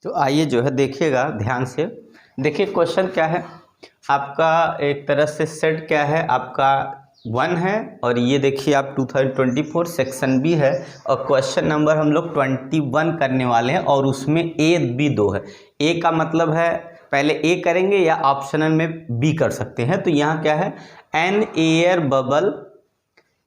तो आइए जो है देखिएगा ध्यान से। देखिए क्वेश्चन क्या है आपका, एक तरह से सेट क्या है आपका 1 है, और ये देखिए आप 2024 सेक्शन बी है, और क्वेश्चन नंबर हम लोग 21 करने वाले हैं, और उसमें ए बी 2 है। ए का मतलब है पहले ए करेंगे या ऑप्शनल में बी कर सकते हैं। तो यहाँ क्या है, एन एयर बबल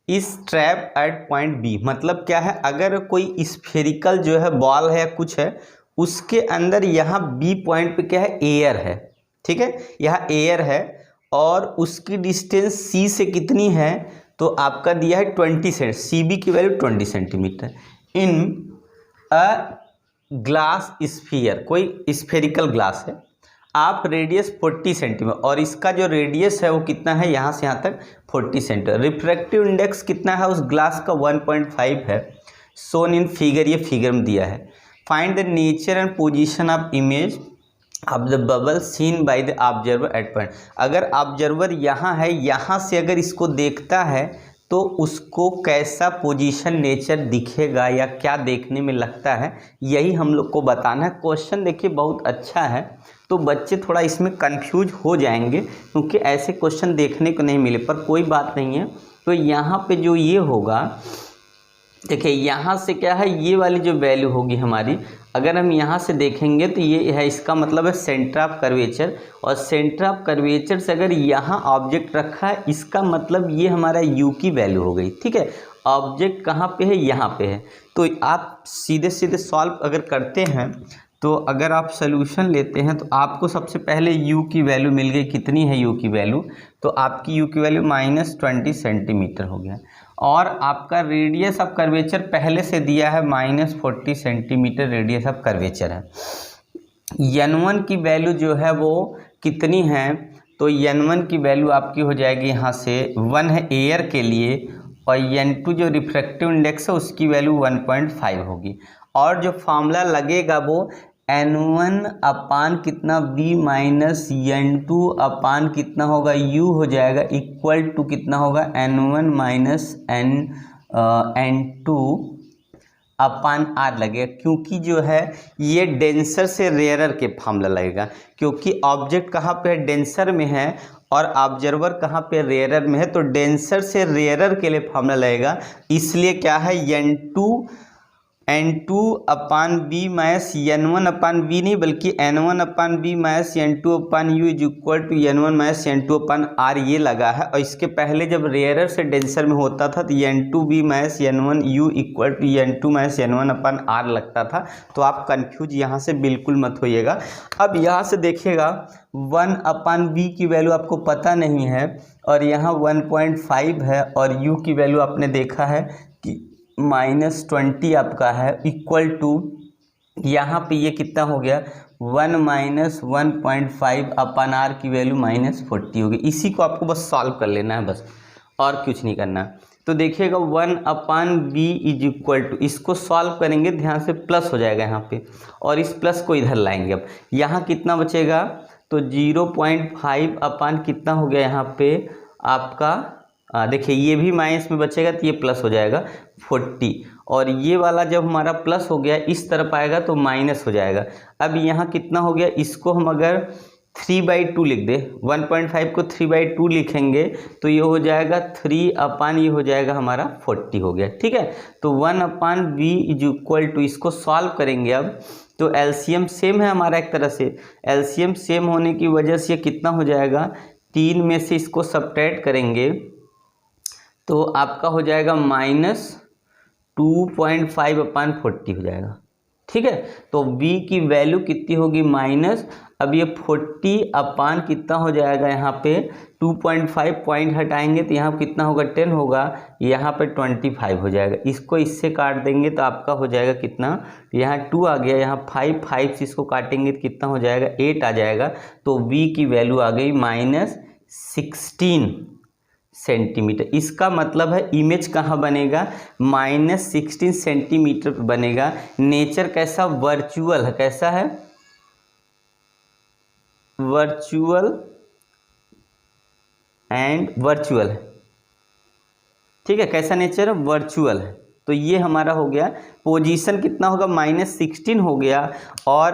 इस ट्रैप एट पॉइंट बी, मतलब क्या है, अगर कोई स्फेरिकल जो है बॉल है या कुछ है, उसके अंदर यहाँ बी पॉइंट पे क्या है, एयर है। ठीक है, यहाँ एयर है और उसकी डिस्टेंस सी से कितनी है, तो आपका दिया है 20 सेंट, सी बी की value 20 centimetre in a glass sphere, कोई स्फेरिकल ग्लास है, आप रेडियस 40 सेंटीमीटर, और इसका जो रेडियस है वो कितना है, यहाँ से यहाँ तक 40 सेंटीमीटर। रिफ्रैक्टिव इंडेक्स कितना है उस ग्लास का, 1.5 है, सोन इन फिगर, ये फिगर में दिया है। Find the nature and position of image of the bubble seen by the observer at point. अगर ऑब्जर्वर यहाँ है, यहाँ से अगर इसको देखता है तो उसको कैसा पोजीशन नेचर दिखेगा या क्या देखने में लगता है, यही हम लोग को बताना है। क्वेश्चन देखिए बहुत अच्छा है, तो बच्चे थोड़ा इसमें कंफ्यूज हो जाएंगे क्योंकि ऐसे क्वेश्चन देखने को नहीं मिले, पर कोई बात नहीं है। तो यहाँ पे जो ये होगा, देखिए यहाँ से क्या है, ये वाली जो वैल्यू होगी हमारी, अगर हम यहाँ से देखेंगे तो ये है, इसका मतलब है सेंटर ऑफ कर्वेचर, और सेंटर ऑफ कर्वेचर से अगर यहाँ ऑब्जेक्ट रखा है, इसका मतलब ये हमारा यू की वैल्यू हो गई। ठीक है, ऑब्जेक्ट कहाँ पे है, यहाँ पे है। तो आप सीधे सीधे सॉल्व अगर करते हैं, तो अगर आप सोल्यूशन लेते हैं तो आपको सबसे पहले u की वैल्यू मिल गई, कितनी है u की वैल्यू, तो आपकी u की वैल्यू -20 सेंटीमीटर हो गया, और आपका रेडियस ऑफ कर्वेचर पहले से दिया है -40 सेंटीमीटर रेडियस ऑफ कर्वेचर है। n1 की वैल्यू जो है वो कितनी है, तो n1 की वैल्यू आपकी हो जाएगी, यहाँ से 1 है एयर के लिए, और n2 जो रिफ्रैक्टिव इंडेक्स है उसकी वैल्यू 1.5 होगी, और जो फार्मूला लगेगा वो n1 अपान कितना v माइनस n2 अपान कितना होगा u हो जाएगा, इक्वल टू कितना होगा, n1 minus n2 upon r लगेगा, क्योंकि जो है ये डेंसर से रेयरर के फार्मूला लगेगा, क्योंकि ऑब्जेक्ट कहाँ पे है, डेंसर में है, और ऑब्जर्वर कहाँ पे, रेयरर में है, तो डेंसर से रेयरर के लिए फार्मूला लगेगा। इसलिए क्या है, n2 upon b minus n1 upon b नहीं, बल्कि n1 upon b minus n2 upon u is equal to n1 minus n2 upon r, ये लगा है। और इसके पहले जब रेयरर से डेंसर में होता था तो n2 b minus n1 u equal to n2 minus n1 upon r लगता था। तो आप कंफ्यूज यहाँ से बिल्कुल मत होइएगा। अब यहाँ से देखिएगा 1 अपान बी की वैल्यू आपको पता नहीं है, और यहाँ 1.5 है, और u की वैल्यू आपने देखा है कि -20 आपका है, इक्वल टू यहाँ पे ये कितना हो गया, 1 माइनस 1.5 अपान आर की वैल्यू -40 होगी। इसी को आपको बस सॉल्व कर लेना है, बस और कुछ नहीं करना। तो देखिएगा 1 अपान बी इज इक्वल टू, इसको सॉल्व करेंगे ध्यान से, प्लस हो जाएगा यहाँ पे, और इस प्लस को इधर लाएंगे। अब यहाँ कितना बचेगा, तो 0.5 अपान कितना हो गया यहाँ पे आपका, देखिए ये भी माइनस में बचेगा तो ये प्लस हो जाएगा 40, और ये वाला जब हमारा प्लस हो गया इस तरफ आएगा तो माइनस हो जाएगा। अब यहाँ कितना हो गया, इसको हम अगर 3/2 लिख दे, 1.5 को 3/2 लिखेंगे तो ये हो जाएगा 3 अपान, ये हो जाएगा हमारा 40 हो गया। ठीक है, तो 1 अपान बी इज इक्वल टू, इसको सॉल्व करेंगे अब, तो एलसीएम सेम है हमारा, एक तरह से एलसीएम सेम होने की वजह से कितना हो जाएगा, 3 में से इसको सब्ट्रैक्ट करेंगे तो आपका हो जाएगा -2.5 अपान 40 हो जाएगा। ठीक है, तो b की वैल्यू कितनी होगी, माइनस, अब ये 40 अपान कितना हो जाएगा, यहाँ पे 2.5 पॉइंट हटाएंगे तो यहाँ कितना होगा, 10 होगा, यहाँ पे 25 हो जाएगा। इसको इससे काट देंगे तो आपका हो जाएगा कितना, यहाँ 2 आ गया, यहाँ 5 से इसको काटेंगे तो कितना हो जाएगा, 8 आ जाएगा। तो b की वैल्यू आ गई -16 सेंटीमीटर। इसका मतलब है इमेज कहाँ बनेगा, -16 सेंटीमीटर पर बनेगा। नेचर कैसा, वर्चुअल है, कैसा है, वर्चुअल एंड वर्चुअल है। ठीक है, कैसा नेचर है, वर्चुअल है। तो ये हमारा हो गया, पोजीशन कितना होगा, -16 हो गया, और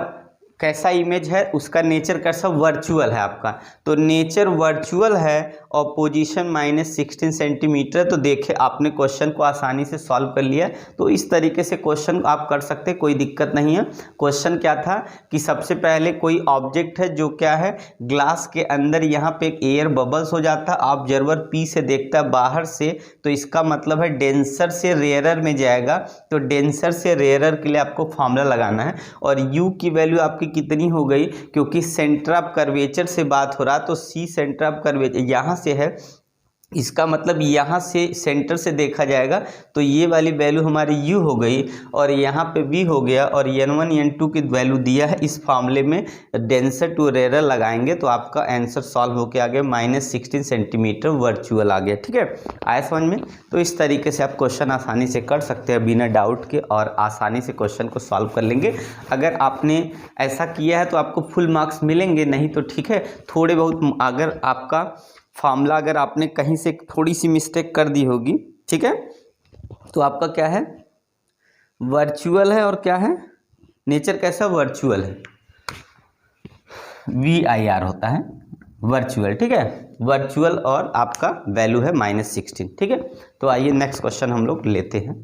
कैसा इमेज है, उसका नेचर कैसा वर्चुअल है आपका, तो नेचर वर्चुअल है और पोजीशन -16 सेंटीमीटर। तो देखिए आपने क्वेश्चन को आसानी से सॉल्व कर लिया। तो इस तरीके से क्वेश्चन आप कर सकते हैं, कोई दिक्कत नहीं है। क्वेश्चन क्या था कि सबसे पहले कोई ऑब्जेक्ट है जो क्या है ग्लास के अंदर, यहाँ पे एक एयर बबल्स हो जाता है, ऑब्जर्वर पी से देखता है बाहर से, तो इसका मतलब है डेंसर से रेयरर में जाएगा। तो डेंसर से रेयरर के लिए आपको फॉर्मूला लगाना है और यू की वैल्यू आपकी कितनी हो गई, क्योंकि सेंटर ऑफ कर्वेचर से बात हो रहा, तो सी सेंटर ऑफ कर्वेचर यहाँ से है, इसका मतलब यहाँ से सेंटर से देखा जाएगा, तो ये वाली वैल्यू हमारी u हो गई और यहाँ पे v हो गया, और n1 n2 की वैल्यू दिया है। इस फॉर्मूले में डेंसर टू रेयर लगाएंगे तो आपका आंसर सॉल्व होके आ गया, -16 सेंटीमीटर वर्चुअल आ गया। ठीक है, आया समझ में? तो इस तरीके से आप क्वेश्चन आसानी से कर सकते हैं बिना डाउट के, और आसानी से क्वेश्चन को सॉल्व कर लेंगे। अगर आपने ऐसा किया है तो आपको फुल मार्क्स मिलेंगे, नहीं तो ठीक है थोड़े बहुत, अगर आपका फार्मूला अगर आपने कहीं से थोड़ी सी मिस्टेक कर दी होगी, ठीक है, तो आपका क्या है वर्चुअल है, और क्या है नेचर कैसा वर्चुअल है, VIR होता है वर्चुअल। ठीक है, वर्चुअल और आपका वैल्यू है -16। ठीक है, तो आइए नेक्स्ट क्वेश्चन हम लोग लेते हैं।